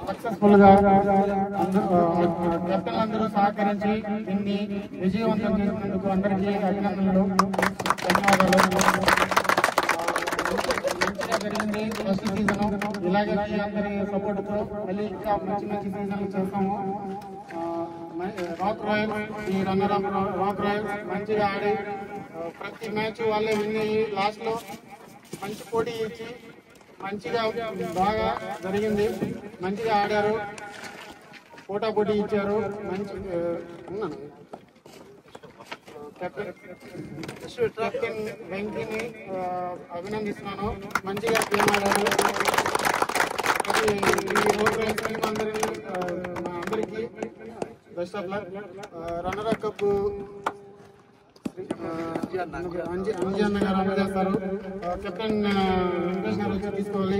Successful గా captain అందరూ సహకరించి దీన్ని విజయవంతం చేసినందుకు అందరికీ అభినందనలు, ధన్యవాదాలు. మంచిగా జరిగింది ఫస్ట్ సీజన్. ఇలాగే అందరి సపోర్ట్ తో మళ్ళీ ఇంకా మంచి మంచి సీజన్లు చేస్తాము. రాక్ రాయల్స్ ఈ రన్నరప్ రాక్ రాయల్స్ మంచిగా ఆడి ప్రతి మ్యాచ్ వాళ్ళే విన్ అయ్యి లాస్ట్ లో మంచి పోటీ ఇచ్చి మంచిగా బాగా జరిగింది. మంచిగా ఆడారు, పోటా పోటీ ఇచ్చారు. మంచి ఉన్నాను కెప్టెన్ వెంకీని అభినందిస్తున్నాను. మంచిగా గేమ్ ఆడారు. అందరికీ best of luck. Runner cup Anjanna గారు అందజేస్తారు. కెప్టెన్ వెంకటేష్ గారు వచ్చి తీసుకోవాలి.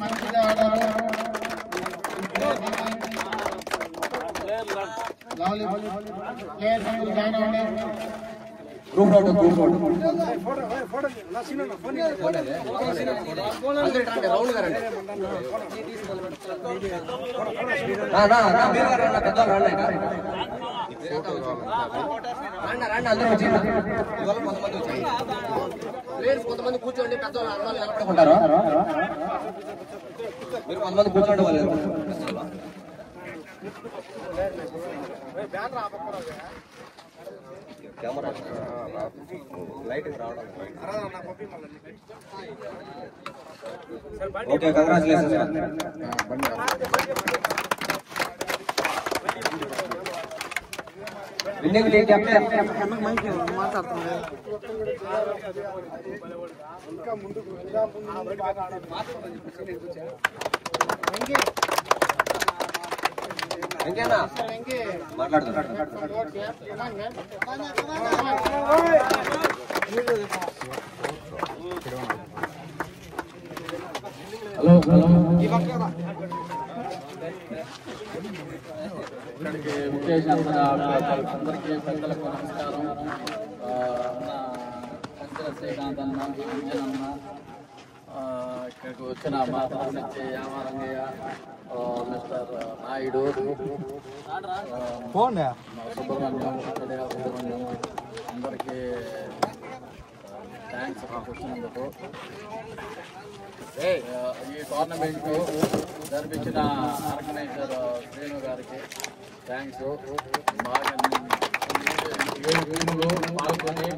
మంచిగా ఆడారు. కొంతమంది కూర్చోండి, పెద్దవాళ్ళు అమ్మాయిలు నిలబడుకుంటారు. మీరు కొంతమంది కూర్చోండి. వాళ్ళు కెమెరా లైట్ రావడం. Okay, congratulations. Winning team captain మాట్లాడుతుంది. ఇంకేనా మాట్లాడుతున్నాడు. హలో హలో, ఇక్కడికి విశేషంగా అందరికీ పెద్దలకు నమస్కారం. కంచెల శ్రీకాంత్ అన్న, అంజనన్న, ఇక్కడికి వచ్చిన మా తరఫు నుంచి యామారంగయ్య, మిస్టర్ నాయుడు, సుబ్రహ్మణ్యం, సుబ్రహ్మణ్యం అందరికీ థ్యాంక్స్ వచ్చినందుకు. ఈ టోర్నమెంట్ జరిపించిన ఆర్గనైజర్ శ్రీను గారికి థ్యాంక్స్. బాగా 7 టీములు పాల్గొని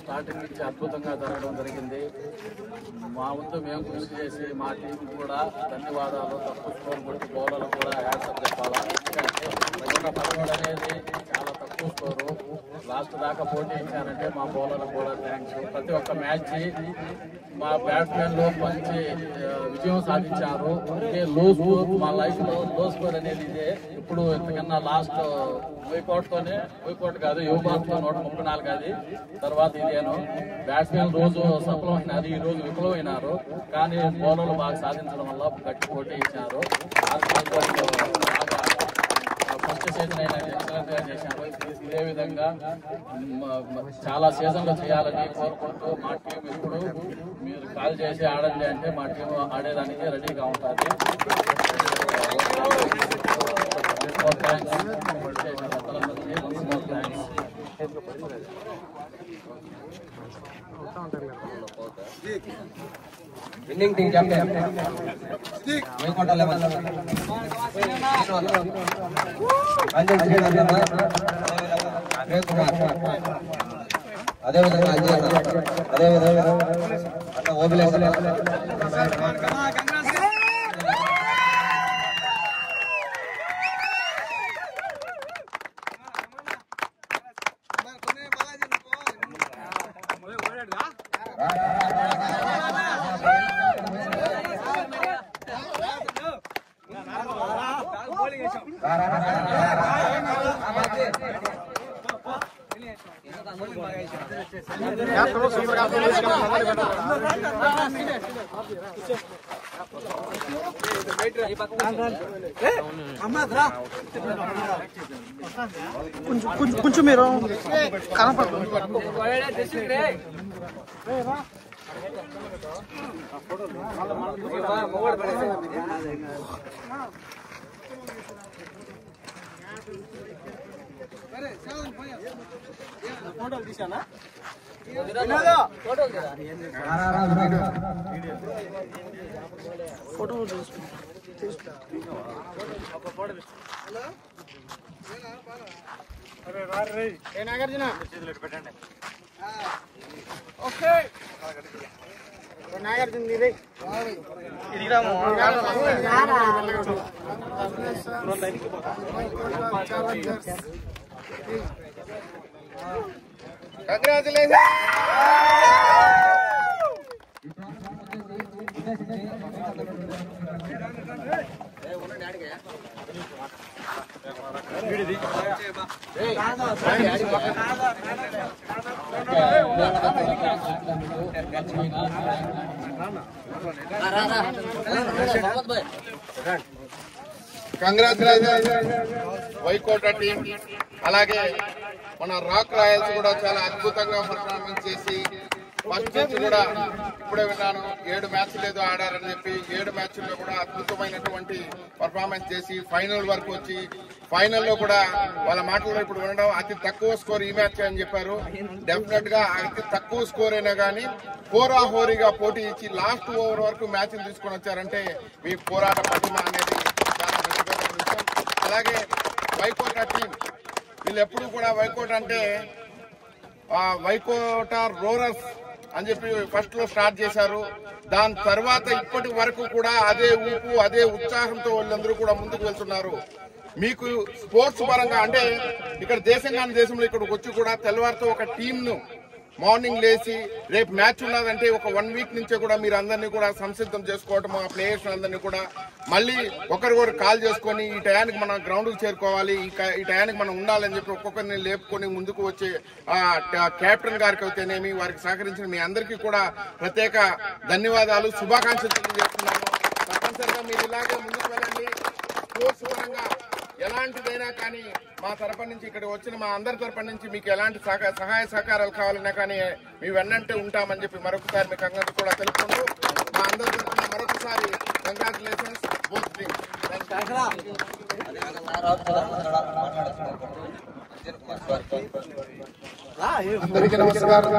స్టార్టింగ్ నుంచి అద్భుతంగా జరగడం జరిగింది. మా వంతు మేము కృషి చేసి మా టీం కూడా ధన్యవాదాలు. తక్కువ స్కోర్ కొట్టి బౌలర్లు కూడా హ్యాట్సప్ చెప్పాలా. 13 అనేది చాలా తక్కువ స్కోరు. లాస్ట్ దాకా పోటీ ఇచ్చారంటే మా బౌలర్లు కూడా థ్యాంక్స్. ప్రతి ఒక్క మ్యాచ్ మా బ్యాట్స్మెన్లు మంచి విజయం సాధించారు. ఇదే లో స్కోర్ మా లైఫ్లో లో స్కోర్ అనేది ఇదే. ఇప్పుడు ఇంతకన్నా లాస్ట్ వైకోట్ కాదు, యువబాద్తో 134 అది. తర్వాత ఇదేను బ్యాట్స్మెన్ రోజు సఫలమైనారు, ఈ రోజు విఫలమైనారు. కానీ బౌలర్లు బాగా సాధించడం వల్ల గట్టి పోటీ ఇచ్చారు. ఫస్ట్ సీజన్ అయినా ఎక్సలెంట్ గా చేశారు. ఇదే విధంగా చాలా సీజన్లు చేయాలని కోరుకుంటూ మా టీం ఇప్పుడు మీరు కాల్ చేసి ఆడండి అంటే మా టీం ఆడేదానికి రెడీగా ఉంటుంది. Winning team captain Vaikota 11 Anjan Sridhar, అదేవిధంగా అదేవిధంగా అట్లా ఓబిలేషన్ కొంచెం మీరు కనపడదు ఫోటోలు తీసానా ఫోటో నాగార్జున ఓకే నాగార్జున ఇది కంగ్రాచులేషన్స్ వైకోట టీం. అలాగే మన రాక్ రాయల్స్ కూడా చాలా అద్భుతంగా పర్ఫార్మెన్స్ చేసి ఫస్ట్ నుంచి కూడా ఇప్పుడే విన్నాను 7 మ్యాచ్లు ఏదో ఆడారని చెప్పి 7 మ్యాచ్ల్లో కూడా అద్భుతమైనటువంటి పర్ఫార్మెన్స్ చేసి ఫైనల్ వరకు వచ్చి ఫైనల్లో కూడా వాళ్ళ మాటల్లో ఇప్పుడు వినడం అతి తక్కువ స్కోర్ ఈ మ్యాచ్ అని చెప్పారు. డెఫినెట్ గా అతి తక్కువ స్కోర్ అయినా కానీ హోరాహోరీగా పోటీ ఇచ్చి లాస్ట్ ఓవర్ వరకు మ్యాచ్ తీసుకొని వచ్చారంటే మీ పోరాట పటిమ అనేది చాలా మెచ్చుకోదగిన విషయం. అలాగే వైకోట టీం వీళ్ళు ఎప్పుడు కూడా వైకోట అంటే వైకోట రోరర్స్ అని చెప్పి ఫస్ట్ లో స్టార్ట్ చేశారు. దాని తర్వాత ఇప్పటి వరకు కూడా అదే ఊపు అదే ఉత్సాహంతో వాళ్ళందరూ కూడా ముందుకు వెళ్తున్నారు. మీకు స్పోర్ట్స్ పరంగా అంటే ఇక్కడ దేశంలో ఇక్కడికి వచ్చి కూడా తెల్లవారితో ఒక టీమ్ ను మార్నింగ్ లేచి రేపు మ్యాచ్ ఉన్నదంటే ఒక 1 వీక్ నుంచే కూడా మీరు అందరినీ కూడా సంసిద్ధం చేసుకోవటం, ఆ ప్లేయర్స్ అందరినీ కూడా మళ్ళీ ఒకరికొకరు కాల్ చేసుకొని ఈ టయానికి మనం గ్రౌండ్ కు చేరుకోవాలి, ఈ టయానికి మనం ఉండాలని చెప్పి ఒక్కొక్కరిని లేపుకొని ముందుకు వచ్చే కెప్టెన్ గారికి అయితేనేమి వారికి సహకరించిన మీ అందరికీ కూడా ప్రత్యేక ధన్యవాదాలు, శుభాకాంక్షలు తెలియజేస్తున్నాను. తప్పనిసరిగా మీరు ఇలాగే ముందుకు వెళ్ళండి. స్పోర్ట్స్ పరంగా ఎలాంటిదైనా కానీ మా తరపు నుంచి ఇక్కడ వచ్చిన మా అందరి తరపు నుంచి మీకు ఎలాంటి సహాయ సహకారాలు కావాలన్నా కానీ మీ వెన్నంటే ఉంటామని చెప్పి మరొకసారి మీకు అందరికీ కూడా తెలుపుకుంటూ మా అందరి తరపున మరొకసారి కంగ్రాచులేషన్స్ బోత్ టీమ్. అందరికీ నమస్కారం.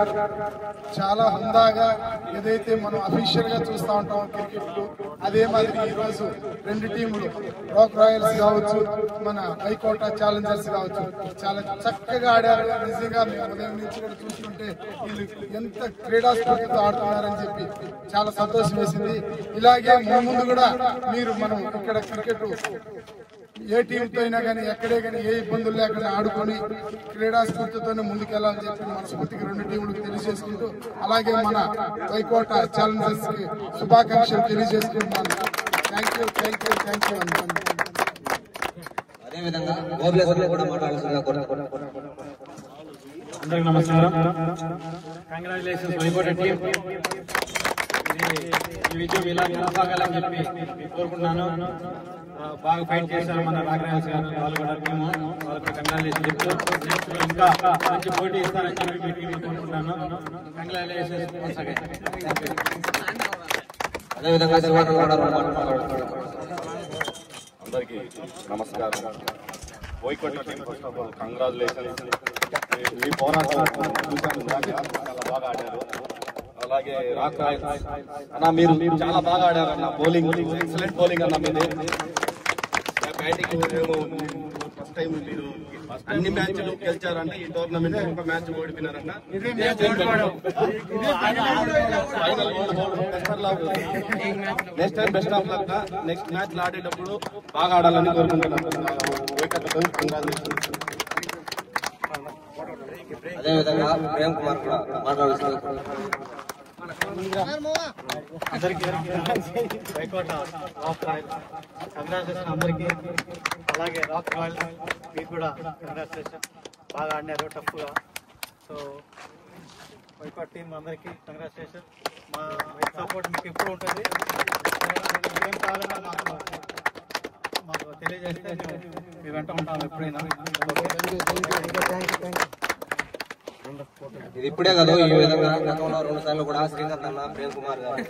చాలా హుందాగా ఏదైతే మనం అఫీషియల్ గా చూస్తూ ఉంటాం క్రికెట్ లో, అదే మాదిరి ఈ రోజు 2 టీములు రాక్ రాయల్స్ కావచ్చు, మన వైకోట ఛాలెంజర్స్ కావచ్చు చాలా చక్కగా ఆడారు. నిజంగా మేము ఉదయం నుంచి కూడా చూస్తుంటే వీళ్ళు ఎంత క్రీడా స్ఫూర్తితో ఆడుతున్నారని చెప్పి చాలా సంతోషం వేసింది. ఇలాగే ముందు కూడా మీరు మనం ఇక్కడ క్రికెట్ ఏ టీంతో అయినా కానీ ఎక్కడే కానీ ఏ ఇబ్బందులు లేకుండా ఆడుకొని క్రీడా స్ఫూర్తితోనే ముందుకెళ్లాలని చెప్పి మనస్ఫూర్తిగా 2 టీములకు తెలియజేసుకుంటూ అలాగే మన వైకోట ఛాలెంజర్స్ కి శుభాకాంక్షలు తెలియజేసుకుంటున్నాను. Thank you. అదేవిధంగా ఓబులేశ్వర్ కూడా మాట్లాడాల్సిందిగా కోరుతున్నాను. అందరికీ నమస్కారం. Congratulations Vaikota team. ఈ విజయం ఇలా కొనసాగాలని చెప్పి కోరుకుంటున్నాను. బాగా ఫైట్ చేశారు మన రాఘరాజ్ గారు, వాళ్ళు కూడా టీము, వాళ్ళకి కంగ్రాచులేషన్ చెప్తూ నెక్స్ట్ ఇంకా మంచి పోటీ ఇస్తారని చెప్పి మీ టీం కోరుకుంటున్నాను. కంగ్రాచులేషన్స్. అదేవిధంగా శివానంద కూడా మాట్లాడుతున్నారు. అందరికీ నమస్కారం. Vaikota team first of all congratulations. మీ పోరాటం చూశాను, చాలా బాగా ఆడారు. అలాగే రాక్ రాయల్స్ అన్న మీరు చాలా బాగా ఆడారు అన్న. బౌలింగ్ ఎక్సలెంట్ బౌలింగ్ అన్న మీది. బ్యాటింగ్ ఫస్ట్ టైం మీరు అన్ని మ్యాచ్లు గెలిచారంటే ఈ టోర్నమెంట్ ఒక మ్యాచ్ ఓడిపోయినారన్న. Next time best of luck. Next match ఆడేటప్పుడు బాగా ఆడాలని కోరుకుంటున్నాను. అదేవిధంగా ప్రేమ్ కుమార్ కూడా మాట్లాడాల్సిందిగా అందరికీ వైకోట రాక్ రాయల్ కంగ్రాచులేషన్ అందరికీ. అలాగే రాక్ రాయల్ మీకు కూడా కంగ్రాచులేషన్. బాగా ఆడినారు టఫ్గా. సో వైపాట్ టీం అందరికీ కంగ్రాచులేషన్. మా సపోర్ట్ మీకు ఎప్పుడు ఉంటుంది. ఏం కావాలన్నా మాకు తెలియజేస్తే మీ వెంట ఉంటాము ఎప్పుడైనా. ఇది ఇప్పుడే కదా ఈ విధంగా గతంలో 2 సార్లు కూడా శ్రీకాంత్ అన్న, ప్రేమ్ కుమార్ గారు,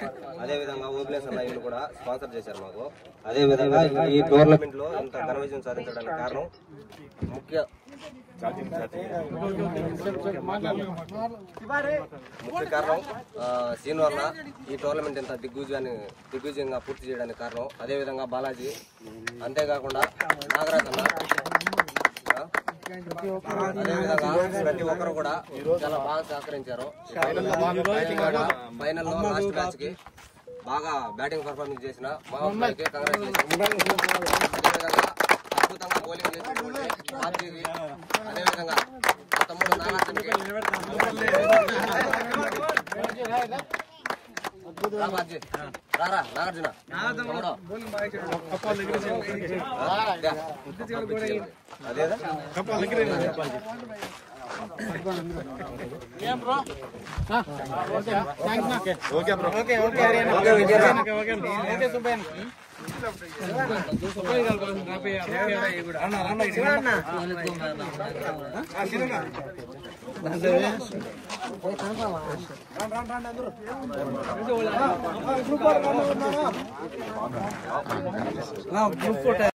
అదే విధంగా ఓబ్లేస్ అన్న వీళ్ళు కూడా స్పాన్సర్ చేశారు మాకు. అదే విధంగా ఈ టోర్నమెంట్ లో ఇంత ఘన విజయం సాధించడానికి కారణం ముఖ్య కారణం సీను అన్న ఈ టోర్నమెంట్ ఇంత దిగ్విజయంగా పూర్తి చేయడానికి కారణం. అదే విధంగా బాలాజీ, అంతేకాకుండా నాగరాజ్ అన్న, అదేవిధంగా ప్రతి ఒక్కరు కూడా చాలా బాగా సహకరించారు. ఫైనల్ లో లాస్ట్ మ్యాచ్ కి బాగా బ్యాటింగ్ పర్ఫార్మెన్స్ చేసిన మా అబ్బాయికి కంగ్రాచులేషన్. అదేవిధంగా అద్భుతంగా బౌలింగ్ చేసినటువంటి ఆర్జీకి, అదేవిధంగా తమ్ముడు నాగార్జునకి, రారా నాగార్జున అదేదా గ్రూప్ ఫోటో